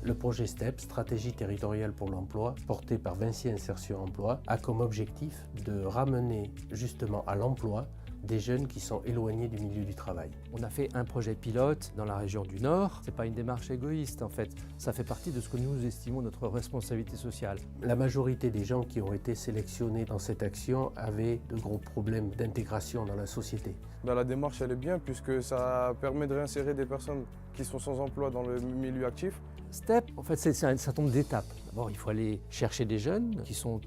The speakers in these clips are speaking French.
Le projet STEP, Stratégie territoriale pour l'emploi, porté par Vinci Insertion Emploi, a comme objectif de ramener justement à l'emploi des jeunes qui sont éloignés du milieu du travail. On a fait un projet pilote dans la région du Nord. Ce n'est pas une démarche égoïste en fait, ça fait partie de ce que nous estimons notre responsabilité sociale. La majorité des gens qui ont été sélectionnés dans cette action avaient de gros problèmes d'intégration dans la société. La démarche elle est bien puisque ça permet de réinsérer des personnes qui sont sans emploi dans le milieu actif. STEP, en fait, c'est un certain nombre d'étapes. D'abord, il faut aller chercher des jeunes qui sont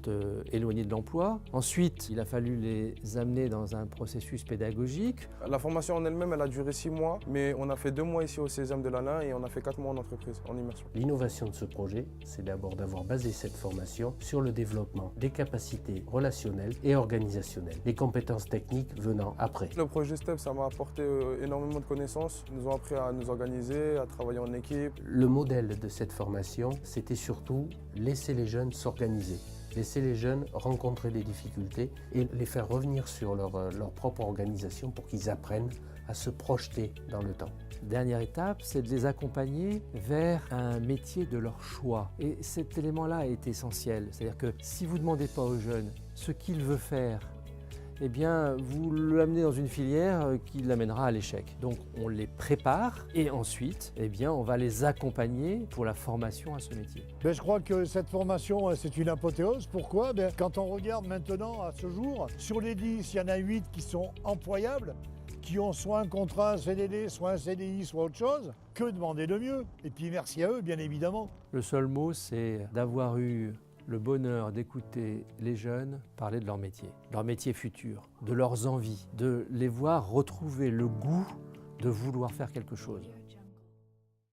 éloignés de l'emploi. Ensuite, il a fallu les amener dans un processus pédagogique. La formation en elle-même, elle a duré 6 mois, mais on a fait 2 mois ici au Césame de l'Alain et on a fait 4 mois en entreprise, en immersion. L'innovation de ce projet, c'est d'abord d'avoir basé cette formation sur le développement des capacités relationnelles et organisationnelles, les compétences techniques venant après. Le projet STEP, ça m'a apporté énormément de connaissances. Ils nous ont appris à nous organiser, à travailler en équipe. Le modèle de cette formation, c'était surtout laisser les jeunes s'organiser, laisser les jeunes rencontrer des difficultés et les faire revenir sur leur propre organisation pour qu'ils apprennent à se projeter dans le temps. Dernière étape, c'est de les accompagner vers un métier de leur choix. Et cet élément-là est essentiel. C'est-à-dire que si vous ne demandez pas aux jeunes ce qu'ils veulent faire, eh bien, vous l'amenez dans une filière qui l'amènera à l'échec. Donc, on les prépare et ensuite, eh bien, on va les accompagner pour la formation à ce métier. Je crois que cette formation, c'est une apothéose. Pourquoi? Quand on regarde maintenant, à ce jour, sur les 10, il y en a 8 qui sont employables, qui ont soit un contrat, un CDD, soit un CDI, soit autre chose. Que demander de mieux? Et puis merci à eux, bien évidemment. Le seul mot, c'est d'avoir eu le bonheur d'écouter les jeunes parler de leur métier futur, de leurs envies, de les voir retrouver le goût de vouloir faire quelque chose.